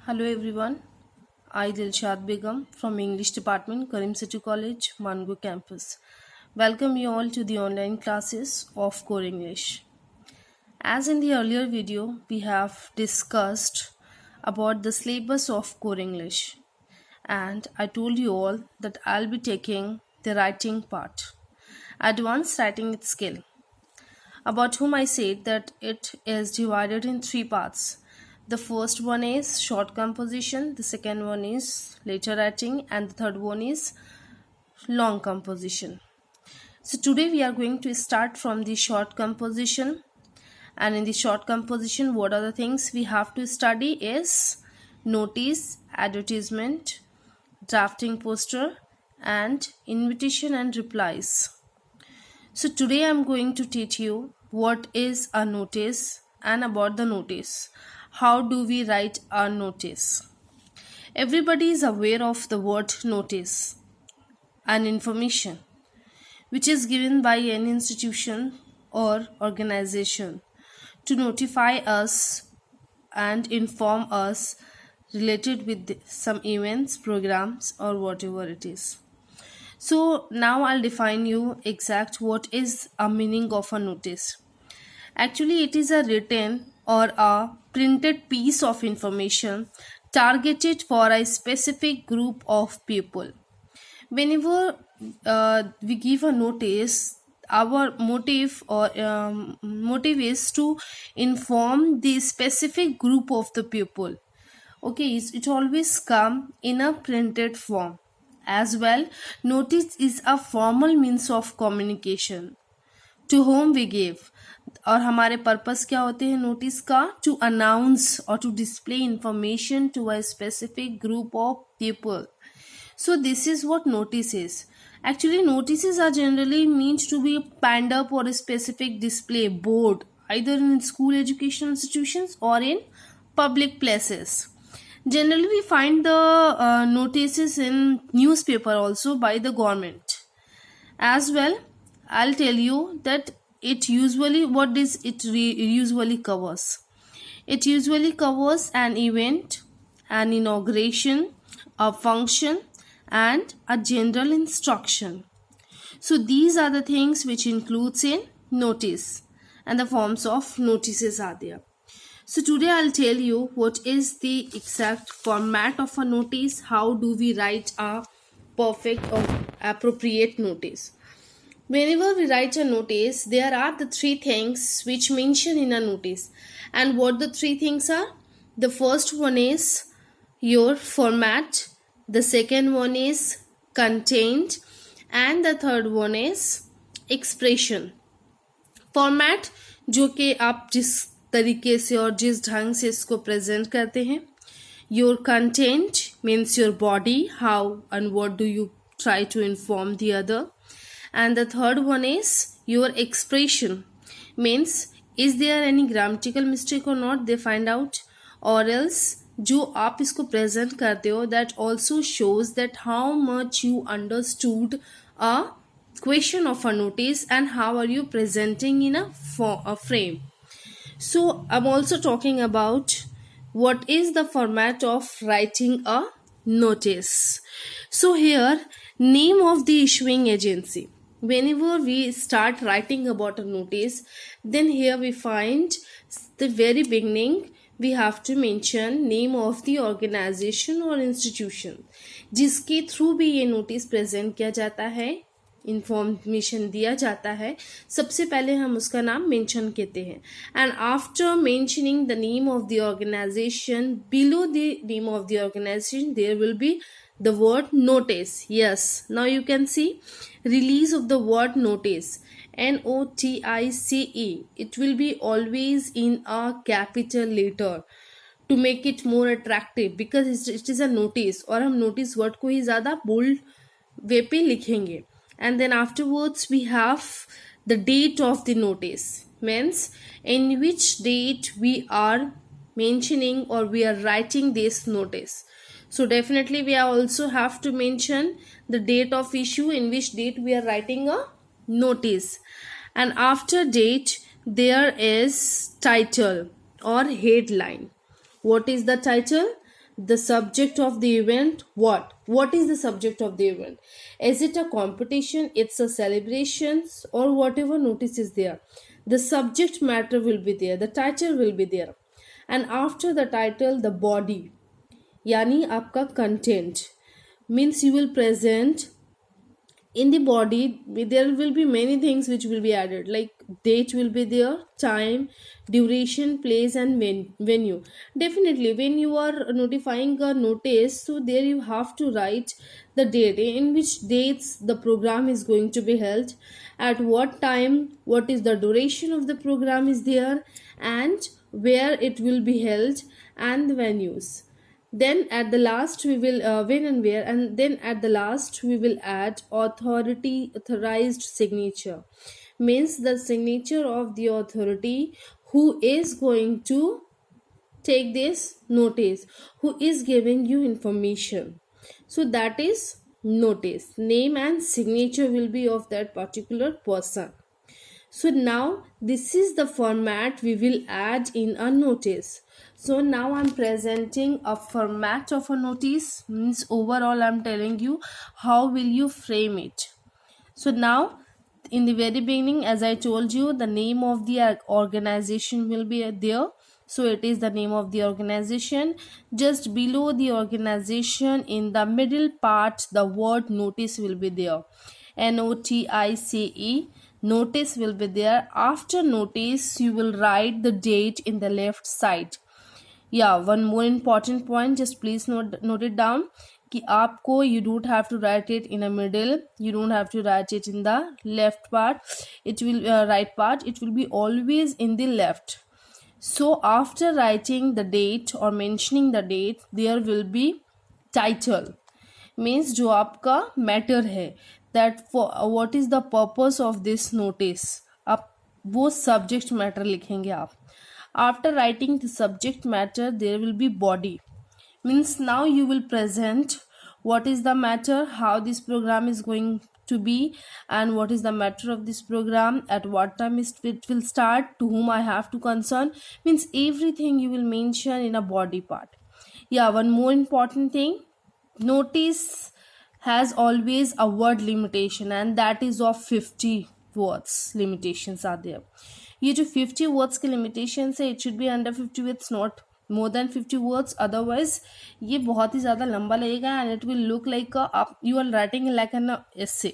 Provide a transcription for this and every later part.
Hello everyone, I Dilshad Begum from English Department, Karim City College, Mango Campus. Welcome you all to the online classes of Core English. As in the earlier video, we have discussed about the syllabus of Core English, and I told you all that I'll be taking the writing part, advanced writing skill, about whom I said that it is divided in three parts. The first one is short composition, the second one is letter writing, and the third one is long composition. So today we are going to start from the short composition, and in the short composition what are the things we have to study is notice, advertisement, drafting poster, and invitation and replies. So today I am going to teach you what is a notice and about the notice. How do we write a notice? Everybody is aware of the word notice, an information which is given by any institution or organization to notify us and inform us related with some events, programs, or whatever it is. So now I'll define you exact what is a meaning of a notice. Actually, it is a written or a printed piece of information targeted for a specific group of people. Whenever we give a notice, our motive is to inform the specific group of the people. Okay, it always come in a printed form. As well, notice is a formal means of communication to whom we give. और हमारे purpose क्या होते हैं notice का? To announce और to display information to a specific group of people. So this is what notice is. Actually, notices are generally meant to be panned up or a specific display board, either in school education institutions or in public places. Generally, we find the notices in newspaper also by the government. As well, I'll tell you that it usually usually covers. It usually covers an event, an inauguration, a function, and a general instruction. So these are the things which includes in notice, and the forms of notices are there. So today I'll tell you what is the exact format of a notice, how do we write a perfect or appropriate notice. Whenever we write a notice, there are the three things which mention in a notice. And what the three things are? The first one is your format, the second one is content, and the third one is expression. Format जो कि आप जिस तरीके से और जिस ढंग से इसको प्रेजेंट करते हैं. Your content means your body, how and what do you try to inform the other. And the third one is your expression, means is there any grammatical mistake or not, they find out. Or else जो आप इसको present करते हो, that also shows that how much you understood a question of a notice and how are you presenting in a frame. So I'm also talking about what is the format of writing a notice. So here, name of the issuing agency. Whenever we start writing about a notice, then here we find the very beginning we have to mention name of the organization or institution जिसके through भी ये notice present किया जाता है, information दिया जाता है. सबसे पहले हम उसका नाम मेंशन कहते हैं. And after mentioning the name of the organisation, below the name of the organisation there will be the word notice. Yes, now you can see release of the word notice, NOTICE. It will be always in a capital letter to make it more attractive because it is a notice. और हम notice word को ही ज़्यादा bold way पे लिखेंगे. And then afterwards we have the date of the notice, means in which date we are mentioning or we are writing this notice. So definitely we also have to mention the date of issue, in which date we are writing a notice. And after date there is title or headline. What is the title? The subject of the event, what is the subject of the event? Is it a competition, it's a celebrations, or whatever notice is there, the subject matter will be there, the title will be there. And after the title, the body, yani आपका content, means you will present in the body. There will be many things which will be added, like date will be there, time, duration, place, and venue. Definitely when you are notifying a notice, so there you have to write the date, in which dates the program is going to be held, at what time, what is the duration of the program is there, and where it will be held, and the venues. Then at the last we will when and where, and then at the last we will add authorized signature, means the signature of the authority who is going to take this notice, who is giving you information. So that is notice, name and signature will be of that particular person. So now this is the format we will add in a notice. So now I'm presenting a format of a notice, means overall I'm telling you how will you frame it. So now in the very beginning, as I told you, the name of the organization will be there. So it is the name of the organization. Just below the organization, in the middle part, the word notice will be there. NOTICE, notice will be there. After notice, you will write the date in the left side. Yeah, one more important point, just please note it down, कि आपको you don't have to write it in the middle, you don't have to write it in the left part, it will right part, it will be always in the left. So after writing the date or mentioning the date, there will be title, means जो आपका matter है, that for what is the purpose of this notice, आप वो subject matter लिखेंगे आप. After writing the subject matter, there will be body, means now you will present what is the matter, how this program is going to be, and what is the matter of this program, at what time it will start, to whom I have to concern, means everything you will mention in a body part. Yeah, one more important thing, notice has always a word limitation, and that is of 50 words. Limitations are there. ये जो 50 words के limitation है, it should be under 50 words, not more than 50 words, otherwise ये बहुत ही ज़्यादा लंबा लगेगा and it will look like आप you are writing like an essay,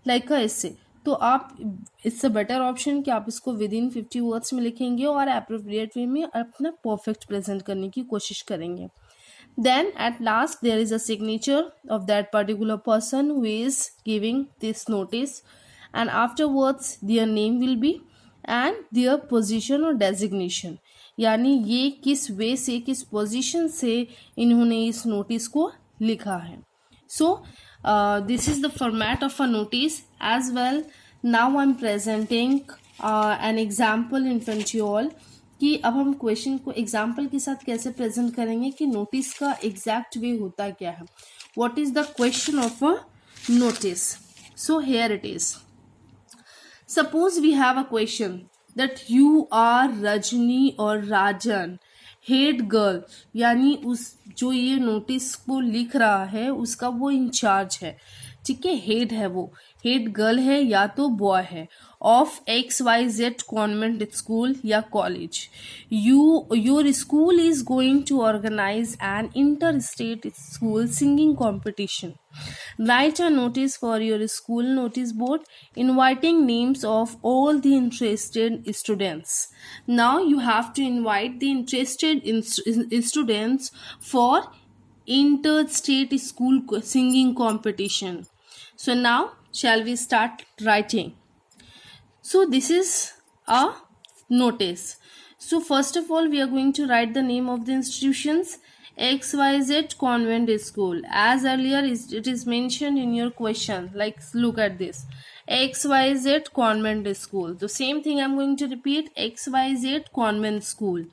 like a essay. तो आप इट्स अ बेटर ऑप्शन कि आप इसको विद इन 50 वर्ड्स में लिखेंगे और अप्रोप्रिएट वे में अपना परफेक्ट प्रेजेंट करने की कोशिश करेंगे. Then at last there is a signature of that particular person who is giving this notice, and afterwards their name will be and their position or designation, यानी ये किस वे से, किस पोजीशन से इन्होंने इस नोटिस को लिखा है. So this is the format of a notice as well. Now I'm presenting an example in front of you all, कि अब हम क्वेश्चन को एग्जाम्पल के साथ कैसे प्रेजेंट करेंगे कि नोटिस का एग्जैक्ट वे होता क्या है. What is the question of a notice. So here it is. Suppose we have a question that you are Rajni or Rajan head girl, यानी उस जो ये नोटिस को लिख रहा है उसका वो इंचार्ज है, ठीक है, हेड है, वो हेड गर्ल है या तो बॉय है, ऑफ XYZ कॉन्वेंट स्कूल या college. Your school is going to organise an inter state school singing competition. Write a notice for your school notice board inviting names of all the interested students. Now you have to invite the interested students for interstate school singing competition. So now shall we start writing? So this is a notice. So first of all we are going to write the name of the institutions. XYZ Convent School, as earlier it is mentioned in your question, like look at this, XYZ Convent School. The same thing I'm going to repeat, XYZ Convent School.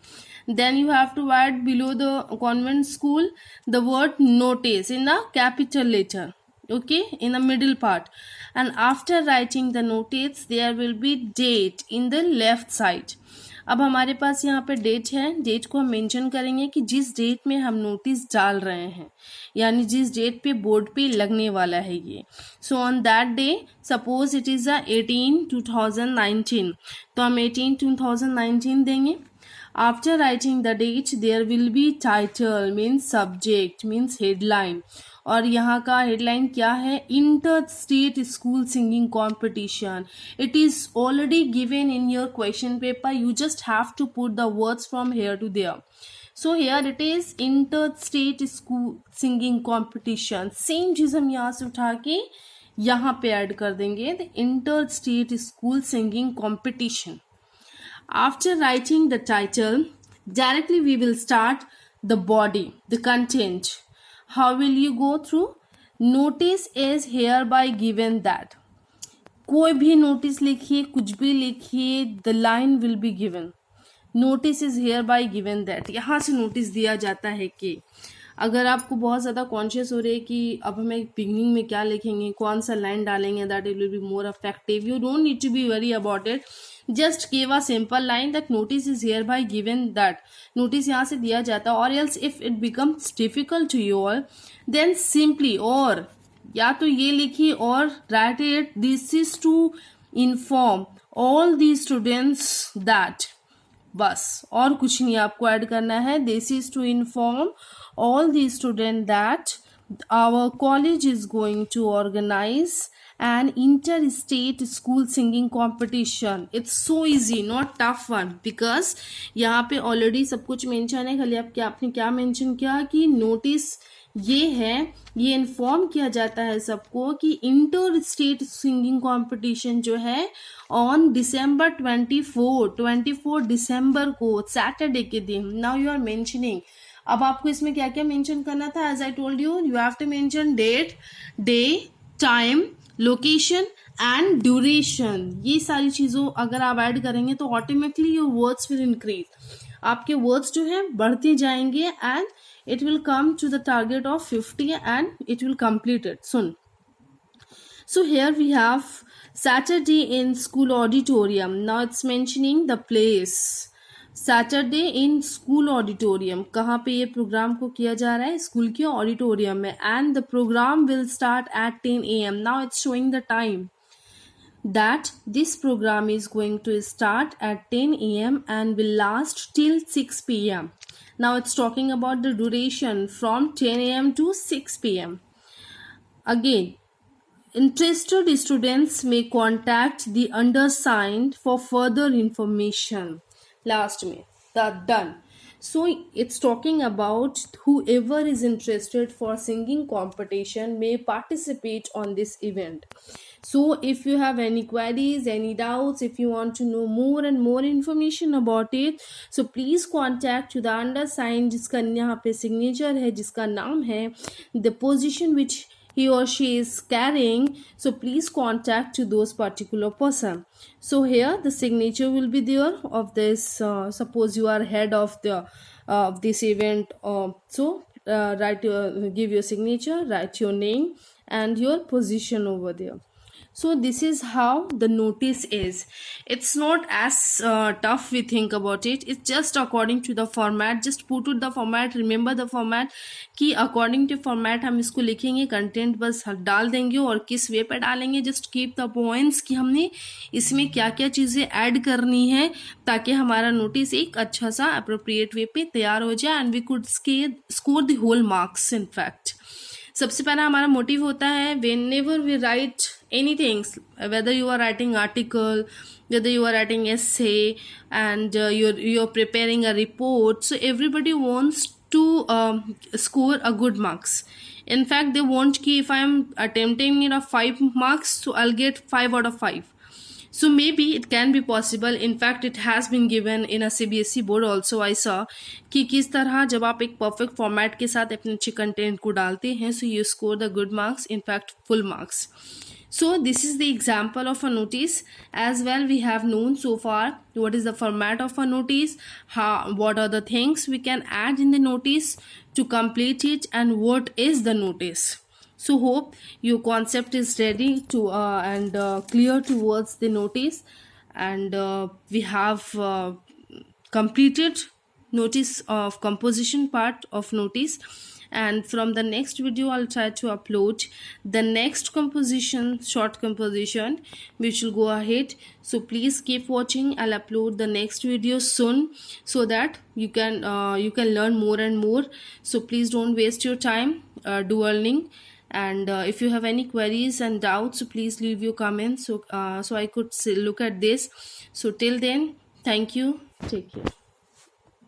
Then you have to add below the convent school the word notice in a capital letter, okay, in the middle part. And after writing the notice there will be date in the left side. अब हमारे पास यहाँ पे date है, date को हम mention करेंगे कि जिस डेट में हम नोटिस डाल रहे हैं, यानी जिस डेट पे बोर्ड पे लगने वाला है ये. So on that day suppose it is 18/2019, तो हम 18/2019 देंगे. After writing the date there will be title means subject means headline, और यहाँ का हेडलाइन क्या है, inter state school singing competition. It is already given in your question paper, you just have to put the words from here to there. So here it is inter state school singing competition. Same चीज हम यहाँ से उठा के यहाँ पे add कर देंगे, the inter state school singing competition. After writing the title, directly we will start the body, the content. How will you go through? Notice is hereby given that. कोई भी नोटिस लिखिए, कुछ भी लिखिए, the line will be given. Notice is hereby given that. यहाँ से notice दिया जाता है कि अगर आपको बहुत ज़्यादा कॉन्शियस हो रही है कि अब हमें बिगनिंग में क्या लिखेंगे, कौन सा लाइन डालेंगे, that it will be more effective. You don't need to be worry about it. Just give a simple line that notice is hereby given that. Notice यहाँ से दिया जाता है. और else if it becomes difficult to you all, then simply और या तो ये लिखिए और write it, this is to inform all the students that. बस और कुछ नहीं आपको ऐड करना है. This is to inform all the students that our college is going to organize an inter-state school singing competition. It's so easy, not tough one, because यहाँ पे already सब कुछ mention है. खाली आपने क्या mention किया कि notice ये है, ये इन्फॉर्म किया जाता है सबको कि इंटर स्टेट सिंगिंग कंपटीशन जो है ऑन December 24 दिसंबर को, सैटरडे के दिन. Now you are mentioning. अब आपको इसमें क्या क्या मेंशन करना था, as I told you, you have to mention date, day, time, location and duration. ये सारी चीज़ों अगर आप ऐड करेंगे तो automatically your words will increase. आपके वर्ड्स जो है बढ़ते जाएंगे and it will come to the target of 50 and it will complete it soon. So here we have Saturday in school auditorium. Now it's mentioning the place. Saturday in school auditorium. कहाँ पे ये programme को किया जा रहा है, school के auditorium में. And the program will start at 10 a.m. Now it's showing the time that this program is going to start at 10 a.m. and will last till 6 p.m. Now it's talking about the duration from 10 a.m. to 6 p.m. Again, interested students may contact the undersigned for further information. Last में done. So it's talking about whoever is interested for singing competition may participate on this event. So if you have any queries, any doubts, if you want to know more and more information about it, so please contact to the undersigned जिसका यहाँ पे signature है, जिसका नाम है, the position which he or she is carrying. So please contact to those particular person. So here the signature will be there of this. Suppose you are head of the this event. Give your signature, write your name and your position over there. So this is how the notice is. It's not as tough we think about it. It's just according to the format. Just put it the format. Remember the format कि according to format हम इसको लिखेंगे. Content बस डाल देंगे और किस वे पे डालेंगे. Just keep the points कि हमने इसमें क्या क्या चीज़ें ऐड करनी है ताकि हमारा नोटिस एक अच्छा सा appropriate वे पे तैयार हो जाए and we could score the whole marks in fact. सबसे पहला हमारा मोटिव होता है whenever we write anything, whether you are writing article, whether you are writing essay and you're preparing a report, so everybody wants to score a good marks. In fact, they want कि if I am attempting it of 5 marks, so I'll get 5 out of 5. So maybe it can be possible. In fact, it has been given in a CBSE board also. I saw कि किस तरह जब आप एक perfect format के साथ अपने अच्छे content को डालते हैं, so you score the good marks, in fact full marks. So this is the example of a notice. As well, we have known so far what is the format of a notice, what are the things we can add in the notice to complete it, and what is the notice. So hope your concept is ready to and clear towards the notice, and we have completed notice of composition part of notice, and from the next video I'll try to upload the next composition, short composition, which will go ahead. So please keep watching. I'll upload the next video soon, so that you can learn more and more. So please don't waste your time learning. And if you have any queries and doubts, so please leave your comments, so I could look at this. So till then, thank you, take care.